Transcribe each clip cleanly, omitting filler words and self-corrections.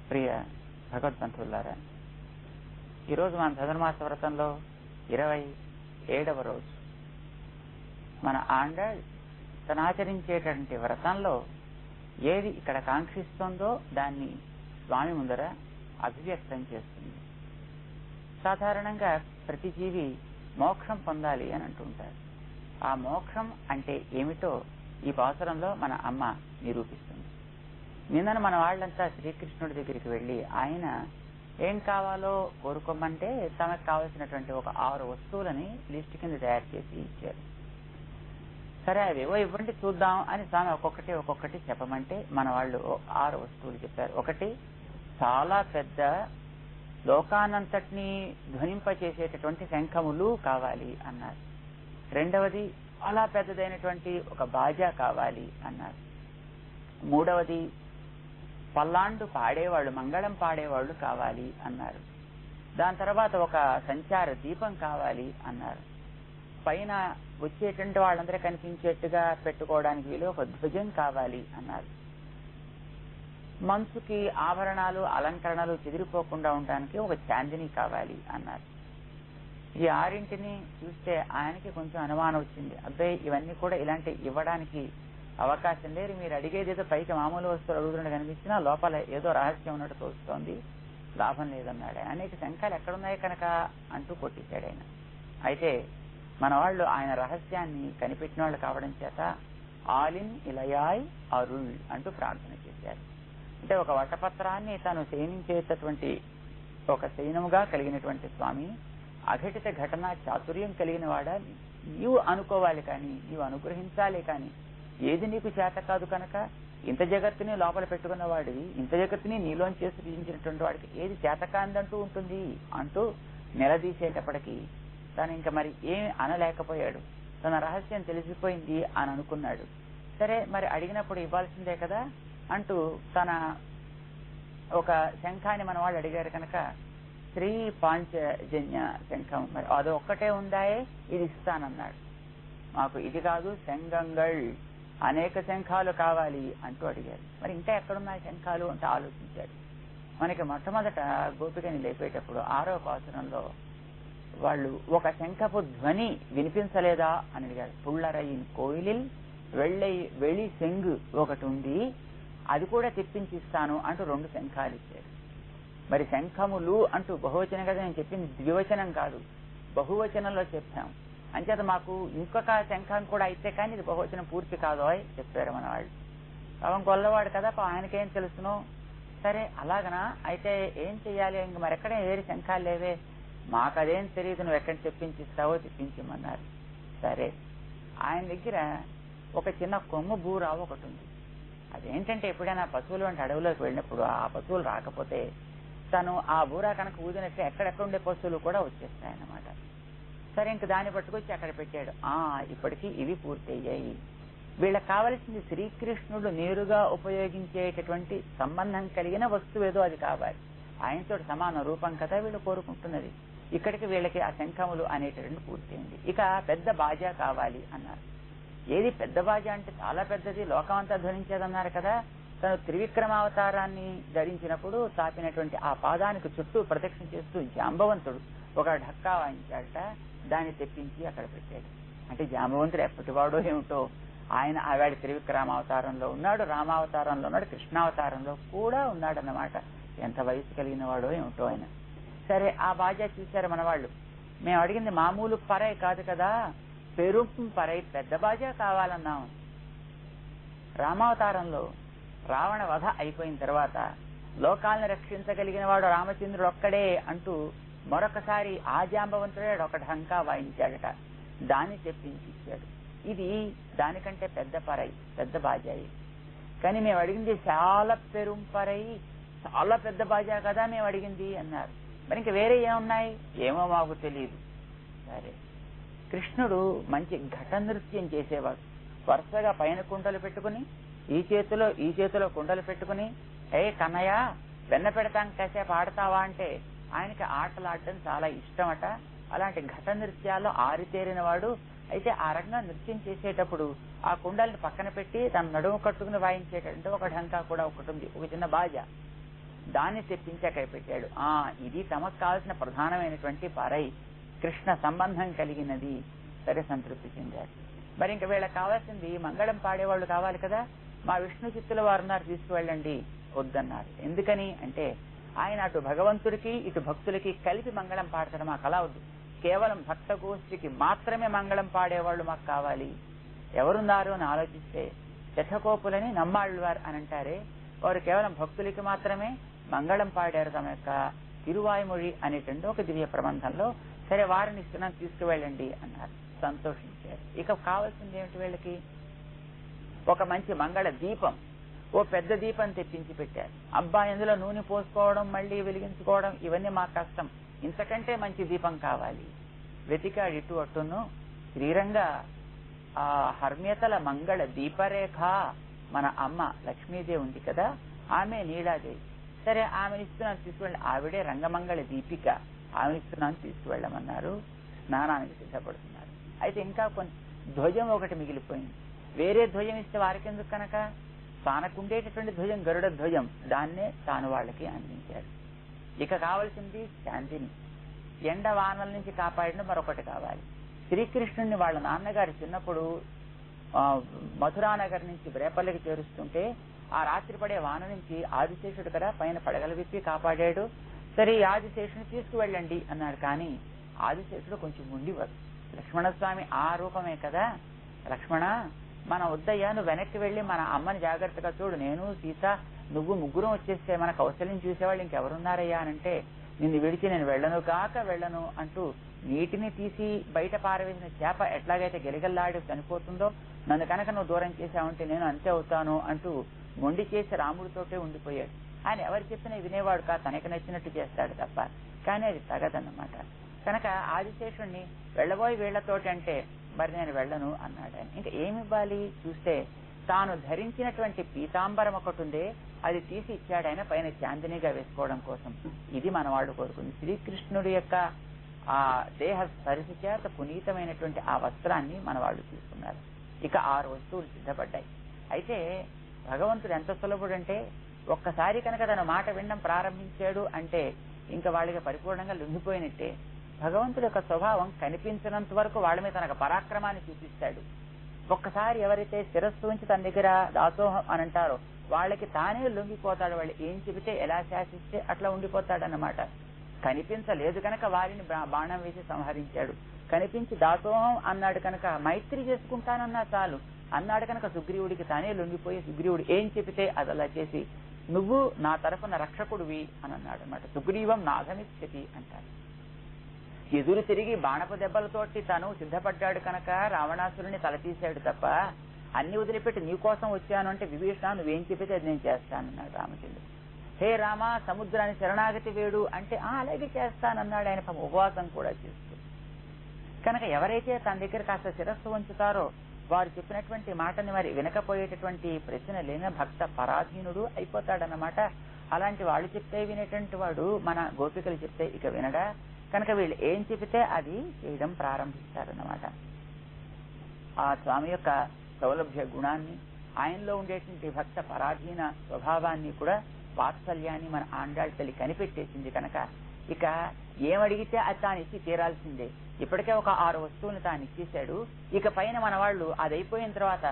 ప్రియ భగవద్బంధువులారా, ఈరోజు మన ధనుర్మాస వ్రతంలో 27వ రోజు. మన ఆండాళ్ తను ఆచరించేటువంటి వ్రతంలో ఏది ఇక్కడ కాంక్షిస్తోందో దాన్ని స్వామి ముందర అభివ్యక్తం చేస్తుంది. సాధారణంగా ప్రతి జీవి మోక్షం పొందాలి అని అంటుంటారు. ఆ మోక్షం అంటే ఏమిటో ఈ పాసురంలో మన అమ్మ నిరూపిస్తుంది. నిన్న మన వాళ్ళంతా శ్రీకృష్ణుడి దగ్గరికి వెళ్ళి ఆయన ఏం కావాలో కోరుకోమంటే తమకు కావలసినటువంటి ఒక 6 వస్తువులని లిస్ట్ కింద తయారు చేసి ఇచ్చారు. సరే అవేవో ఇవ్వండి చూద్దాం అని స్వామి ఒక్కొక్కటి చెప్పమంటే మన వాళ్ళు 6 వస్తువులు చెప్పారు. ఒకటి, చాలా పెద్ద లోకానంతటినీ ధ్వనింపచేసేటటువంటి శంఖములు కావాలి అన్నారు. రెండవది, చాలా పెద్దదైనటువంటి ఒక బాజా కావాలి అన్నారు. మూడవది, పల్లాండు పాడేవాళ్ళు, మంగళం పాడేవాళ్ళు కావాలి అన్నారు. దాని తర్వాత ఒక సంచార దీపం కావాలి అన్నారు. పైన వచ్చేటువంటి వాళ్ళందరూ కనిపించేట్టుగా పెట్టుకోవడానికి వీలు ఒక ధ్వజం కావాలి అన్నారు. మనసుకి ఆభరణాలు అలంకరణలు చెదిరిపోకుండా ఉండడానికి ఒక చాందిని కావాలి అన్నారు. ఈ 6ంటిని చూస్తే ఆయనకి కొంచెం అనుమానం వచ్చింది. అబ్బాయి ఇవన్నీ కూడా ఇలాంటి ఇవ్వడానికి అవకాశం లేదు, మీరు అడిగేది ఏదో పైకి మామూలు వస్తువులు అడుగుతున్నట్టు కనిపించినా లోపల ఏదో రహస్యం ఉన్నట్టు తోస్తోంది, లాభం లేదన్నాడు. అనేక శంఖాలు ఎక్కడున్నాయి కనుక అంటూ కొట్టేశాడు ఆయన. అయితే మన వాళ్ళు ఆయన రహస్యాన్ని కనిపెట్టిన వాళ్ళు కావడం చేత ఆలిన్ ఇలయాయ్ అరుళ్ అంటూ ప్రార్థన చేశారు. అంటే ఒక వటపత్రాన్ని తాను శయనించేటటువంటి ఒక శయనముగా కలిగినటువంటి స్వామి, అఘటిత ఘటన చాతుర్యం కలిగిన వాడా, నీవు అనుకోవాలి కానీ నీవు అనుగ్రహించాలి కానీ ఏది నీకు చేత కాదు కనుక ఇంత జగత్తుని లోపల పెట్టుకున్న వాడివి, ఇంత జగత్తుని నీలోంచి సృజించినటువంటి వాడికి ఏది చేత కాందంటూ ఉంటుంది అంటూ నిలదీసేటప్పటికీ తను ఇంకా మరి ఏమి అనలేకపోయాడు. తన రహస్యం తెలిసిపోయింది అని అనుకున్నాడు. సరే మరి అడిగినప్పుడు ఇవ్వాల్సిందే కదా అంటూ తన ఒక శంఖాన్ని మన వాళ్ళు అడిగారు కనుక శ్రీ పాంచజన్య శంఖం, మరి అది ఒక్కటే ఉందాయే, ఇది ఇస్తానన్నాడు. మాకు ఇది కాదు, శంగంగళ్ అనేక శంఖాలు కావాలి అంటూ అడిగారు. మరి ఇంకా ఎక్కడున్నాయి శంఖాలు అంటే ఆలోచించాడు. మనకి మొట్టమొదట గోపికని లేపేటప్పుడు 6వ పాసురంలో వాళ్ళు ఒక శంఖపు ధ్వని వినిపించలేదా అని అడిగారు. పుల్లరయిన్ కోయిలిల్ వెళ్ళి శంగు ఒకటి ఉంది, అది కూడా తెప్పించిస్తాను అంటూ 2 శంఖాలు ఇచ్చారు. మరి శంఖములు అంటూ బహువచనం కదా, నేను చెప్పింది ద్వివచనం కాదు, బహువచనంలో చెప్పాం. అంచేత మాకు ఇంకొక శంఖం కూడా అయితే కానీ ఇది బహువచనం పూర్తి కాదు అని చెప్పారు మన వాళ్ళు. పాపం గొల్లవాడు కదా, ఆయనకేం తెలుసును. సరే అలాగనా, అయితే ఏం చెయ్యాలి, ఇంక మరెక్కడ వేరే శంఖాలు లేవే, మాకు అదేం తెలియదు, నువ్వు ఎక్కడ తెప్పించిస్తావో తెప్పించమన్నారు. సరే ఆయన దగ్గర ఒక చిన్న కొమ్ము బూరావు ఒకటి ఉంది. అదేంటంటే ఎప్పుడైనా పశువులు వంటి అడవులోకి వెళ్ళినప్పుడు ఆ పశువులు రాకపోతే తను ఆ బూరా కనుక ఊదినట్టు ఎక్కడెక్కడ ఉండే పశువులు కూడా వచ్చేస్తాయన్నమాట. సరే ఇంక దాన్ని పట్టుకొచ్చి అక్కడ పెట్టాడు. ఇప్పటికీ ఇవి పూర్తి అయ్యాయి. వీళ్ళకి కావలసింది శ్రీకృష్ణుడు నేరుగా ఉపయోగించేటటువంటి సంబంధం కలిగిన వస్తువు ఏదో అది కావాలి. ఆయనతో సమాన రూపం కదా వీళ్ళు కోరుకుంటున్నది. ఇక్కడికి వీళ్ళకి ఆ శంఖములు అనేటటువంటి పూర్తయింది. ఇక పెద్ద బాజా కావాలి అన్నారు. ఏది పెద్ద బాజా అంటే చాలా పెద్దది, లోకమంతా ధ్వనించేదన్నారు కదా. తను త్రివిక్రమావతారాన్ని ధరించినప్పుడు తాపినటువంటి ఆ పాదానికి చుట్టూ ప్రదక్షిణ చేస్తూ జాంబవంతుడు ఒక ఢక్కా వాయించాడట. దాన్ని తెప్పించి అక్కడ పెట్టాడు. అంటే జాంబవంతుడు ఎప్పటివాడో ఏమిటో, ఆయన ఆవిడ త్రివిక్రమావతారంలో ఉన్నాడు, రామావతారంలో ఉన్నాడు, కృష్ణావతారంలో కూడా ఉన్నాడు అన్నమాట. ఎంత వయసు కలిగిన వాడో ఏమిటో ఆయన. సరే ఆ బాజా చూశారు మన వాళ్ళు. మేము అడిగింది మామూలు పరై కాదు కదా, పెరుం పరై పెద్ద బాజా కావాలన్నాం. రామావతారంలో రావణ వధ అయిపోయిన తర్వాత లోకాలను రక్షించగలిగిన వాడు రామచంద్రుడు ఒక్కడే అంటూ మరొకసారి ఆ జాంబవంతుడే ఒక ఢంకా వాయించాడట. దాన్ని తెప్పించి ఇచ్చాడు. ఇది దానికంటే పెద్ద పరై, పెద్ద బాజాయి. కానీ మేము అడిగింది చాలా పెరుంపరై, చాలా పెద్ద బాజా కదా మేము అడిగింది అన్నారు. మరి ఇంక వేరే ఏమున్నాయి, ఏమో మాకు తెలియదు. సరే కృష్ణుడు మంచి ఘట నృత్యం చేసేవాడు. వరుసగా పైన కుండలు పెట్టుకుని ఈ చేతిలో కుండలు పెట్టుకుని, ఏ కన్నయ్య వెన్న పెడతాం కాసేపు ఆడతావా అంటే ఆయనకి ఆటలాడటం చాలా ఇష్టమట. అలాంటి ఘట నృత్యాల్లో ఆరితేరిన వాడు. అయితే ఆ రకంగా నృత్యం చేసేటప్పుడు ఆ కుండల్ని పక్కన పెట్టి తన నడుము కట్టుకుని వాయించేటంటే ఒక ఢంకా కూడా ఒకటి ఉంది, ఒక చిన్న బాజా. దాన్ని తెప్పించి అక్కడ పెట్టాడు. ఇది తమకు కావాల్సిన ప్రధానమైనటువంటి పరై కృష్ణ సంబంధం కలిగినది. సరే, సంతృప్తి చెందారు. మరి ఇంక వీళ్ళకి కావాల్సింది మంగళం పాడేవాళ్ళు కావాలి కదా. మా విష్ణు చిత్తుల వారు ఉన్నారు, తీసుకువెళ్ళండి. వద్దన్నారు. ఎందుకని అంటే ఆయన అటు భగవంతుడికి ఇటు భక్తులకి కలిపి మంగళం పాడతాడు. మాకు అలా వద్దు, కేవలం భక్త గోష్ఠికి మాత్రమే మంగళం పాడేవాళ్ళు మాకు కావాలి. ఎవరున్నారు అని ఆలోచిస్తే శఠకోపులని నమ్మాళ్ళవారు అని అంటారే, వారు కేవలం భక్తులకి మాత్రమే మంగళం పాడారు తమ యొక్క తిరువాయుమొഴി అనేటువంటి ఒక దివ్య ప్రబంధంలో. సరే, వారిని ఇస్తున్నాను, తీసుకువెళ్ళండి అన్నారు. సంతోషించారు. ఇక కావాల్సింది ఏమిటి వీళ్ళకి? ఒక మంచి మంగళ దీపం, ఓ పెద్ద దీపం తెప్పించి పెట్టారు. అబ్బా, ఇందులో నూనె పోసుకోవడం మళ్ళీ వెలిగించుకోవడం ఇవన్నీ మాకు కష్టం, ఇంతకంటే మంచి దీపం కావాలి. వెతికాడు ఇటు అట్టును. శ్రీరంగ హర్మ్యతల మంగళ దీపరేఖ మన అమ్మ లక్ష్మీదేవి ఉంది కదా, ఆమె నీలాదేవి. సరే, ఆమెను ఇస్తున్నాను, తీసుకువెళ్ళి. ఆవిడే రంగమంగళ దీపిక, ఆమెను ఇస్తున్నాను, తీసుకువెళ్ళమన్నారు. స్నానానికి సిద్ధపడుతున్నారు. అయితే ఇంకా కొన్ని ధ్వజం ఒకటి మిగిలిపోయింది. వేరే ధ్వజం ఇస్తే వారికెందుకు కనుక, తానకుండేటటువంటి ధ్వజం గరుడ ధ్వజం, దాన్నే తాను వాళ్ళకి అందించారు. ఇక కావాల్సింది శాంతిని, ఎండ వానల నుంచి కాపాడిన మరొకటి కావాలి. శ్రీకృష్ణుడిని వాళ్ళ నాన్నగారు చిన్నప్పుడు మథురానగర్ నుంచి రేపల్లికి చేరుస్తుంటే ఆ రాత్రి పడే వాన నుంచి ఆదిశేషుడు కదా పైన పడగల విప్పి కాపాడాడు. సరే, ఆదిశేషుని తీసుకువెళ్ళండి అన్నారు. కానీ ఆదిశేషుడు కొంచెం ఉండివారు. లక్ష్మణస్వామి ఆ రూపమే కదా. లక్ష్మణ, మన వద్దయ్యా, నువ్వు వెనక్కి వెళ్ళి మన అమ్మని జాగ్రత్తగా చూడు, నేను సీత నువ్వు ముగ్గురం వచ్చేస్తే మన కౌశల్యం చూసేవాళ్ళు ఇంకెవరున్నారయ్యా అనంటే, నిన్ను విడిచి నేను వెళ్ళను కాక వెళ్ళను అంటూ నీటిని తీసి బయట పారవేసిన చేప ఎట్లాగైతే గెలిగల్లాడి చనిపోతుందో, నన్ను కనుక నువ్వు దూరం చేశావంటే నేను అంతే అవుతాను అంటూ మొండి చేసి రాముడితోటే ఉండిపోయాడు. ఆయన ఎవరు చెప్పినా వినేవాడు కా, తనకి నచ్చినట్టు చేస్తాడు తప్ప. కానీ అది తగదన్నమాట. కనుక ఆదిశేషుణ్ణి వెళ్ళబోయి వీళ్లతోటి అంటే, మరి నేను వెళ్ళను అన్నాడు ఆయన. ఇంకా ఏమివ్వాలి చూస్తే, తాను ధరించినటువంటి పీతాంబరం ఒకటి ఉందే, అది తీసి ఇచ్చాడు ఆయన, పైన చాందినిగా వేసుకోవడం కోసం. ఇది మన వాళ్ళు కోరుకుంది. శ్రీకృష్ణుడి యొక్క ఆ దేహ స్పర్శ చేత పునీతమైనటువంటి ఆ వస్త్రాన్ని మన వాళ్ళు తీసుకున్నారు. ఇక 6 వస్తువులు సిద్ధపడ్డాయి. అయితే భగవంతుడు ఎంత సులభుడంటే, ఒక్కసారి కనుక తన మాట వినడం ప్రారంభించాడు అంటే ఇంకా వాళ్ళకి పరిపూర్ణంగా లొంగిపోయినట్టే. భగవంతుడి యొక్క స్వభావం కనిపించినంత వరకు వాళ్ళ మీద తనకు పరాక్రమాన్ని చూపిస్తాడు. ఒక్కసారి ఎవరైతే శిరస్సు ఉంచి తన దగ్గర దాసోహం అని అంటారో వాళ్ళకి తానే లొంగిపోతాడు. వాళ్ళు ఏం చెబితే ఎలా శాసిస్తే అట్లా ఉండిపోతాడన్నమాట. కనిపించలేదు కనుక వారిని బాణం వేసి సంహరించాడు. కనిపించి దాసోహం అన్నాడు కనుక మైత్రి చేసుకుంటానన్నా చాలు అన్నాడు కనుక సుగ్రీవుడికి తానే లొంగిపోయి సుగ్రీవుడు ఏం చెబితే అది అలా చేసి, నువ్వు నా తరఫున రక్షకుడివి అని అన్నాడు అనమాట. సుగ్రీవం నాథమిచ్చతి అంటారు. ఎదురు తిరిగి బాణపు దెబ్బలతోటి తను సిద్ధపడ్డాడు కనుక రావణాసురుని తలతీశాడు తప్ప, అన్ని వదిలిపెట్టి నీకోసం వచ్చాను అంటే, విభీషణ నువ్వేం చెప్పితే అది నేను చేస్తానన్నాడు రామచంద్రుడు. హే రామ, సముద్రాన్ని శరణాగతి వేడు అంటే అలాగే చేస్తానన్నాడు ఆయన, ఉపవాసం కూడా చేస్తూ. కనుక ఎవరైతే తన దగ్గర కాస్త శిరస్సు ఉంచుతారో వారు చెప్పినటువంటి మాటని మరి వినకపోయేటటువంటి ప్రశ్న లేని భక్త పరాధీనుడు అయిపోతాడన్నమాట. అలాంటి వాళ్ళు చెప్తే వినేటువంటి వాడు మన గోపికలు చెప్తే ఇక వినడా. కనుక వీళ్ళు ఏం చెబితే అది చేయడం ప్రారంభిస్తారన్నమాట. ఆ స్వామి యొక్క సౌలభ్య గుణాన్ని, ఆయనలో ఉండేటువంటి భక్త పరాధీన స్వభావాన్ని కూడా, వాత్సల్యాన్ని మన ఆండాళ్ళ తల్లి కనిపెట్టేసింది కనుక ఇక ఏమడిగితే అది తాను ఇచ్చి తీరాల్సిందే. ఇప్పటికే ఒక 6 వస్తువులు తాను ఇచ్చేశాడు. ఇక పైన మన వాళ్ళు అది అయిపోయిన తర్వాత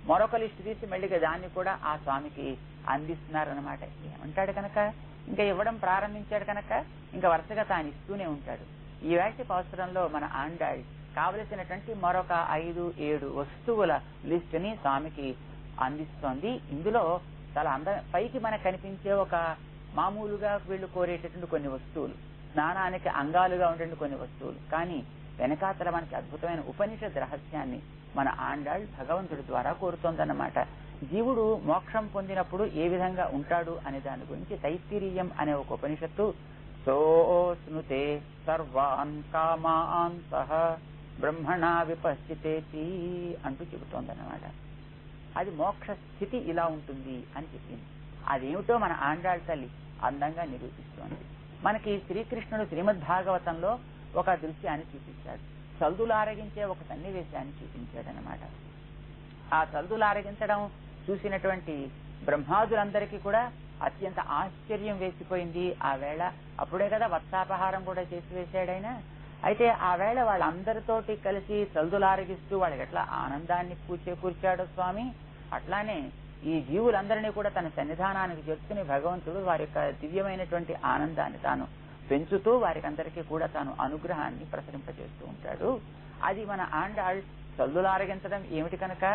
మరొక లిస్టు తీసి మళ్ళీగా దాన్ని కూడా ఆ స్వామికి అందిస్తున్నారనమాట. ఏమంటాడు కనుక ఇంకా ఇవ్వడం ప్రారంభించాడు కనుక ఇంకా వరుసగా తాను ఇస్తూనే ఉంటాడు. ఈ వేటి అవసరంలో మన ఆండాళ్ కావలసినటువంటి మరొక 5-7 వస్తువుల లిస్టుని స్వామికి అందిస్తోంది. ఇందులో చాలా పైకి మనకు కనిపించే ఒక మామూలుగా వీళ్ళు కోరేటటువంటి కొన్ని వస్తువులు, స్నానానికి అంగాలుగా ఉండేటువంటి కొన్ని వస్తువులు, కానీ వెనకాతల మనకి అద్భుతమైన ఉపనిషత్ రహస్యాన్ని మన ఆండాళ్ భగవంతుడి ద్వారా కోరుతోందన్నమాట. జీవుడు మోక్షం పొందినప్పుడు ఏ విధంగా ఉంటాడు అనే దాని గురించి తైత్తిరీయం అనే ఒక ఉపనిషత్తు సోస్నుతే సర్వాన్ కామాన్ సహ బ్రహ్మణా విపశ్చితేతి అంటూ చెబుతోందన్నమాట. అది మోక్ష స్థితి ఇలా ఉంటుంది అని చెప్పింది. అదేమిటో మన ఆండాళ్ తల్లి అందంగా నిరూపిస్తోంది. మనకి శ్రీకృష్ణుడు శ్రీమద్భాగవతంలో ఒక దృశ్యాన్ని చూపించాడు. చల్దులారగించే ఒక సన్నివేశాన్ని చూపించాడనమాట. ఆ చల్దులారగించడం చూసినటువంటి బ్రహ్మాదులందరికీ కూడా అత్యంత ఆశ్చర్యం వేసిపోయింది ఆ వేళ. అప్పుడే కదా వత్సాపహారం కూడా చేసి వేశాడైనా. అయితే ఆ వేళ వాళ్ళందరితోటి కలిసి తల్దులారగిస్తూ వాళ్ళకి ఎట్లా ఆనందాన్ని కూర్చాడో స్వామి, అట్లానే ఈ జీవులందరినీ కూడా తన సన్నిధానానికి చేర్చుకుని భగవంతుడు వారి యొక్క దివ్యమైనటువంటి ఆనందాన్ని తాను పెంచుతూ వారికి అందరికీ కూడా తాను అనుగ్రహాన్ని ప్రసరింపజేస్తూ ఉంటాడు. అది మన ఆండాళ్ తల్లులు ఆరగించడం ఏమిటి కనుక,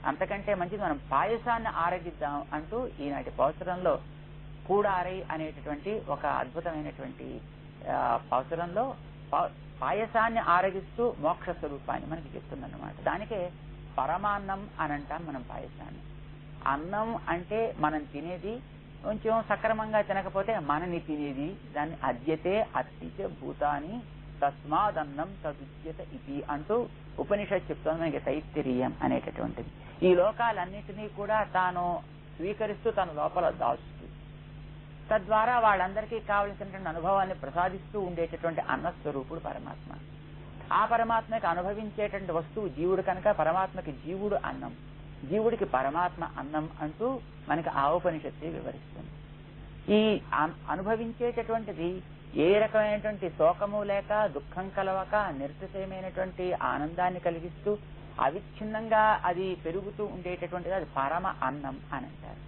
అంతకంటే మంచిది మనం పాయసాన్ని ఆరగిద్దాం అంటూ ఈనాటి పాసురంలో కూడారై అనేటటువంటి ఒక అద్భుతమైనటువంటి పాసురంలో పాయసాన్ని ఆరగిస్తూ మోక్ష స్వరూపాన్ని మనకి చెప్తుందన్నమాట. దానికే పరమాన్నం అని అంటాం మనం పాయసాన్ని. అన్నం అంటే మనం తినేది, కొంచెం సక్రమంగా తినకపోతే మనని తినేది. దాన్ని అద్యతే అత్తిచ భూతాని తస్మాదన్నం తదుచ్యత ఇది అంటూ ఉపనిషత్ చెప్తుంది మనకి, తైత్తిరీయం అనేటటువంటిది. ఈ లోకాలన్నింటినీ కూడా తాను స్వీకరిస్తూ తన లోపల దాచుతూ తద్వారా వాళ్ళందరికీ కావలసినటువంటి అనుభవాన్ని ప్రసాదిస్తూ ఉండేటటువంటి అన్నస్వరూపుడు పరమాత్మ. ఆ పరమాత్మకి అనుభవించేటువంటి వస్తువు జీవుడు కనుక పరమాత్మకి జీవుడు అన్నం, జీవుడికి పరమాత్మ అన్నం అంటూ మనకి ఆ ఉపనిషత్తే వివరిస్తుంది. ఈ అనుభవించేటటువంటిది ఏ రకమైనటువంటి శోకము లేక దుఃఖం కలవక నిర్తిశయమైనటువంటి ఆనందాన్ని కలిగిస్తూ అవిచ్ఛిన్నంగా అది పెరుగుతూ ఉండేటటువంటిది అది పరమ అన్నం అని అంటారు.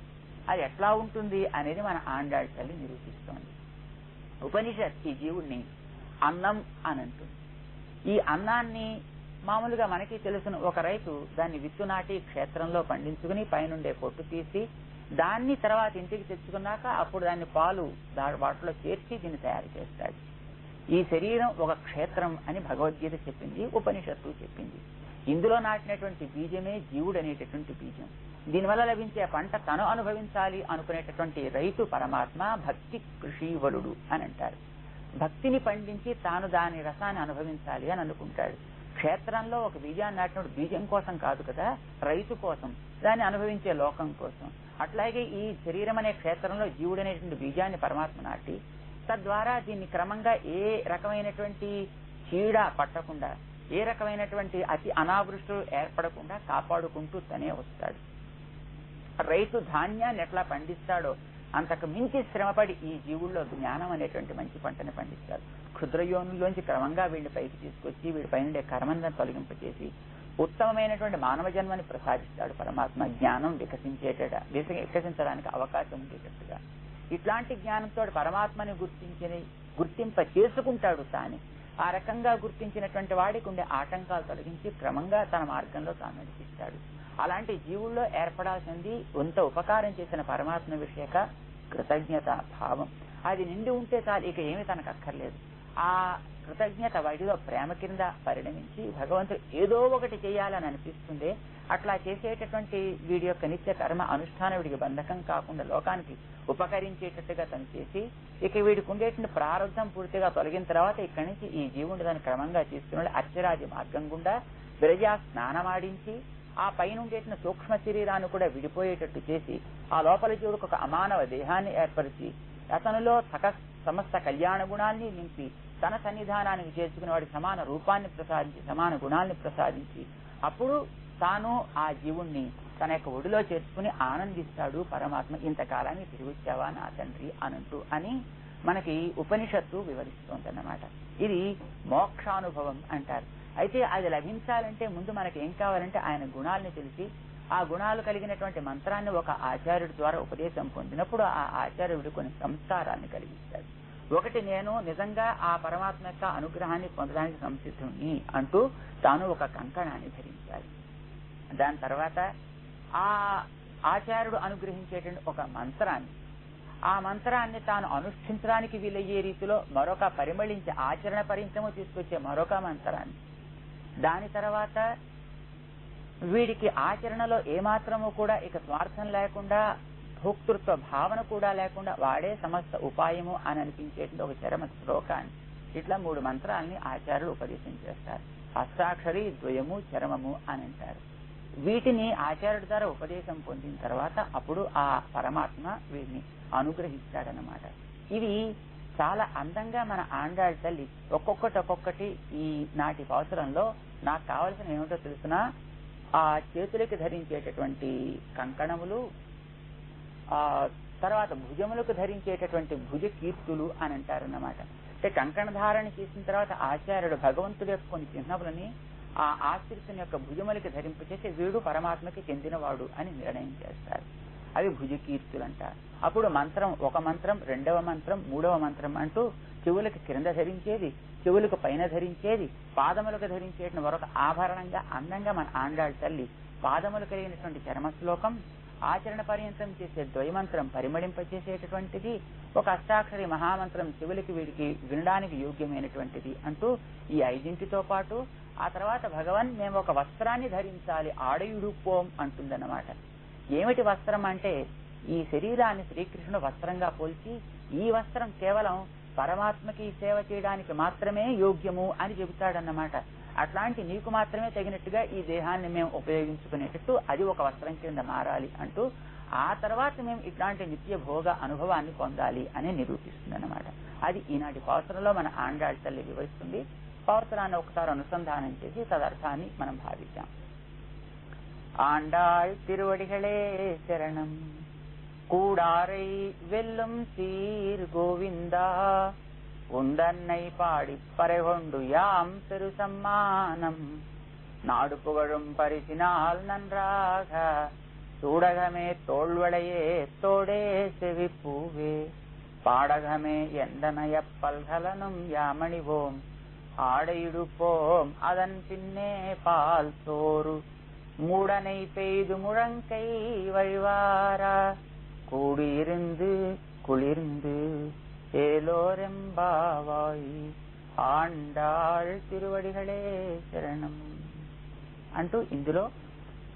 అది ఎట్లా ఉంటుంది అనేది మన ఆండాళ్ తల్లి నిరూపిస్తోంది. ఉపనిషత్ ఈ జీవుణ్ణి అన్నం అని అంటుంది. ఈ అన్నాన్ని మామూలుగా మనకి తెలుసును, ఒక రైతు దాన్ని విత్తు నాటి క్షేత్రంలో పండించుకుని పైనుండే పొట్టు తీసి దాన్ని తర్వాత ఇంటికి తెచ్చుకున్నాక అప్పుడు దాన్ని పాలు వాటిలో చేర్చి దీన్ని తయారు చేస్తాడు. ఈ శరీరం ఒక క్షేత్రం అని భగవద్గీత చెప్పింది, ఉపనిషత్తు చెప్పింది. ఇందులో నాటినటువంటి బీజమే జీవుడు అనేటటువంటి బీజం. దీనివల్ల లభించే పంట తను అనుభవించాలి అనుకునేటటువంటి రైతు పరమాత్మ భక్తి కృషివలుడు అని అంటారు. భక్తిని పండించి తాను దాని రసాన్ని అనుభవించాలి అని అనుకుంటాడు. క్షేత్రంలో ఒక బీజాన్ని నాటినప్పుడు బీజం కోసం కాదు కదా, రైతు కోసం, దాన్ని అనుభవించే లోకం కోసం. అట్లాగే ఈ శరీరం అనే క్షేత్రంలో జీవుడు అనేటువంటి బీజాన్ని పరమాత్మ నాటి తద్వారా దీన్ని క్రమంగా ఏ రకమైనటువంటి చీడ పట్టకుండా, ఏ రకమైనటువంటి అతి అనావృష్టులు ఏర్పడకుండా కాపాడుకుంటూ తనే వస్తాడు. రైతు ధాన్యాన్ని ఎట్లా పండిస్తాడో అంతకు మించి శ్రమపడి ఈ జీవుల్లో జ్ఞానం అనేటువంటి మంచి పంటని పండిస్తాడు. క్షుద్రయోనుల్లోంచి క్రమంగా వీడిని పైకి తీసుకొచ్చి వీడి పైన కర్మంగా తొలగింపచేసి ఉత్తమమైనటువంటి మానవ జన్మని ప్రసాదిస్తాడు పరమాత్మ. జ్ఞానం వికసించడానికి అవకాశం ఉండేటట్టుగా ఇట్లాంటి జ్ఞానంతో పరమాత్మని గుర్తింప చేసుకుంటాడు తాను. ఆ రకంగా గుర్తించినటువంటి వాడికి ఉండే ఆటంకాలు తొలగించి క్రమంగా తన మార్గంలో తాను నడిపిస్తాడు. అలాంటి జీవుల్లో ఏర్పడాల్సింది కొంత ఉపకారం చేసిన పరమాత్మ విషయక కృతజ్ఞత భావం. అది నిండి ఉంటే చాలు, ఇక ఏమి తనకు అక్కర్లేదు. ఆ కృతజ్ఞత వాడిలో ప్రేమ కింద పరిణమించి భగవంతుడు ఏదో ఒకటి చేయాలని అనిపిస్తుంది. అట్లా చేసేటటువంటి వీడి యొక్క నిత్య కర్మ అనుష్ఠానం వీడికి బంధకం కాకుండా లోకానికి ఉపకరించేటట్టుగా తను చేసి ఇక వీడికి ఉండేటువంటి ప్రారంభం పూర్తిగా తొలగిన తర్వాత ఇక్కడి నుంచి ఈ జీవుడు దాన్ని క్రమంగా తీసుకుని అర్చరాజి మార్గం గుండా విరజా స్నానమాడించి ఆ పైన ఉండేసిన సూక్ష్మ శరీరాన్ని కూడా విడిపోయేటట్టు చేసి ఆ లోపల జీవుడికి ఒక అమానవ దేహాన్ని ఏర్పరిచి అతనిలో సమస్త కళ్యాణ గుణాల్ని నింపి తన సన్నిధానానికి చేర్చుకుని వాడికి సమాన రూపాన్ని ప్రసాదించి సమాన గుణాల్ని ప్రసాదించి అప్పుడు తాను ఆ జీవుణ్ణి తన యొక్క ఒడిలో చేర్చుకుని ఆనందిస్తాడు పరమాత్మ. ఇంతకాలాన్ని తిరిగి వచ్చావా నా తండ్రి అనంటూ అని మనకి ఉపనిషత్తు వివరిస్తోందన్నమాట. ఇది మోక్షానుభవం అంటారు. అయితే అది లభించాలంటే ముందు మనకి ఏం కావాలంటే ఆయన గుణాలని తెలిసి ఆ గుణాలు కలిగినటువంటి మంత్రాన్ని ఒక ఆచార్యుడి ద్వారా ఉపదేశం పొందినప్పుడు ఆ ఆచార్యుడు కొన్ని సంస్కారాన్ని కలిగిస్తాడు. ఒకటి, నేను నిజంగా ఆ పరమాత్మ యొక్క అనుగ్రహాన్ని పొందడానికి సంసిద్ధుని అంటూ తాను ఒక కంకణాన్ని ధరించాలి. దాని తర్వాత ఆ ఆచార్యుడు అనుగ్రహించేటువంటి ఒక మంత్రాన్ని, ఆ మంత్రాన్ని తాను అనుష్ఠించడానికి వీలయ్యే రీతిలో మరొక పరిమళించే ఆచరణ పరిచయము తీసుకొచ్చే మరొక మంత్రాన్ని, దాని తర్వాత వీడికి ఆచరణలో ఏమాత్రము కూడా ఇక స్వార్థం లేకుండా భోక్తృత్వ భావన కూడా లేకుండా వాడే సమస్త ఉపాయము అని అనిపించేటువంటి ఒక చరమ శ్లోకాన్ని, ఇట్లా 3 మంత్రాలని ఆచార్యులు ఉపదేశం చేస్తారు. హస్తాక్షరి, ద్వయము, చరమము అని అంటారు. వీటిని ఆచార్యుడి ద్వారా ఉపదేశం పొందిన తర్వాత అప్పుడు ఆ పరమాత్మ వీడిని అనుగ్రహిస్తాడనమాట. ఇవి చాలా అందంగా మన ఆండాళ్ తల్లి ఒక్కొక్కటి ఈ నాటి పాసురంలో నాకు కావలసిన ఏమిటో తెలుసునా, ఆ చేతులకి ధరించేటటువంటి కంకణములు, ఆ తర్వాత భుజములకు ధరించేటటువంటి భుజ కీర్తులు అని అంటారన్నమాట. అంటే కంకణ ధారణ చేసిన తర్వాత ఆచార్యుడు భగవంతుడి యొక్క కొన్ని చిహ్నములని ఆ ఆశ్రితుని యొక్క భుజములకి ధరింపచేసి వీడు పరమాత్మకి చెందినవాడు అని నిర్ణయం చేస్తారు. అవి భుజ కీర్తులు అంటారు. అప్పుడు మంత్రం, ఒక మంత్రం, రెండవ మంత్రం, మూడవ మంత్రం అంటూ చెవులకు క్రింద ధరించేది, చెవులకు పైన ధరించేది, పాదములకు ధరించేటువంటి మరొక ఆభరణంగా అందంగా మన ఆండాళ్ తల్లి పాదములు కలిగినటువంటి చర్మశ్లోకం, ఆచరణ పర్యంతం చేసే ద్వయమంత్రం పరిమళింపచేసేటటువంటిది, ఒక అష్టాక్షరి మహామంత్రం చెవులకి వీడికి వినడానికి యోగ్యమైనటువంటిది అంటూ ఈ 5ంటితో పాటు ఆ తర్వాత భగవన్ మేము ఒక వస్త్రాన్ని ధరించాలి, ఆడయుడుపోం అంటుందన్నమాట. ఏమిటి వస్త్రం అంటే ఈ శరీరాన్ని శ్రీకృష్ణుడు వస్త్రంగా పోల్చి ఈ వస్త్రం కేవలం పరమాత్మకి సేవ చేయడానికి మాత్రమే యోగ్యము అని చెబుతాడన్నమాట. అట్లాంటి నీకు మాత్రమే తగినట్టుగా ఈ దేహాన్ని మేము ఉపయోగించుకునేటట్టు అది ఒక వస్త్రం కింద మారాలి అంటూ ఆ తర్వాత మేము ఇట్లాంటి నిత్య భోగ అనుభవాన్ని పొందాలి అని నిరూపిస్తుంది అన్నమాట. అది ఈనాటి పావసరంలో మన ఆండాళ్ తల్లి వివరిస్తుంది. పావసరాన్ని ఒకసారి అనుసంధానం చేసి తదర్థాన్ని మనం భావిద్దాం. ఆండాళ్ తిరువడిகளே శరణం, கூடாரை வெல்லும் சீர் கோவிந்தா, உந்தன்னை பாடி பறைகொண்டு யாம் பெரு சம்மானம், நாடு புகழும் பரிசினால் நன்றாக, சூடகமே தோள்வளையே தோடே செவிப்பூவே, பாடகமே எந்தனைய பல்கலனும் யாமணிவோம், ஆடையிடுப்போம் அதன் பின்னே பால் சோறு, மூடனை பெய்து முழங்கை வழிவாரா, கூடியிருந்து குளிர்ந்து ఏలోరెంబావాయి ఆండాళ్ తిరువడిகளే శరణం అంటూ ఇందులో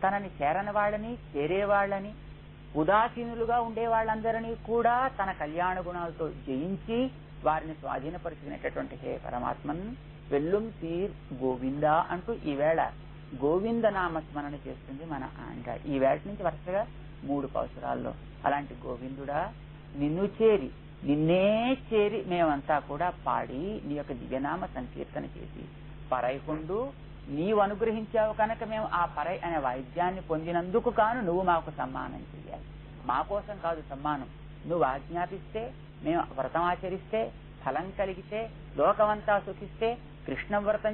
తనని చేరని వాళ్ళని, చేరేవాళ్ళని, ఉదాసీనులుగా ఉండే వాళ్ళందరినీ కూడా తన కళ్యాణ గుణాలతో జయించి వారిని స్వాధీనపరుచుకునేటటువంటి హే పరమాత్మన్ వెల్లుం తీర్ గోవింద అంటూ ఈవేళ గోవింద నామస్మరణ చేస్తుంది మన ఆండాళ్. ఈ వేళ నుంచి వరుసగా 3 పాసురాల్లో అలాంటి గోవిందుడా నిన్ను చేరి, నిన్నే చేరి మేమంతా కూడా పాడి నీ యొక్క దివ్యనామ సంకీర్తన చేసి పరైకుండు నీవు అనుగ్రహించావు కనుక మేము ఆ పరై అనే వాయిద్యాన్ని పొందినందుకు కాను నువ్వు మాకు సమ్మానం చెయ్యాలి. మా కోసం కాదు సమ్మానం, నువ్వు ఆజ్ఞాపిస్తే మేము వ్రతం ఆచరిస్తే ఫలం కలిగితే లోకమంతా సుఖిస్తే కృష్ణ వ్రతం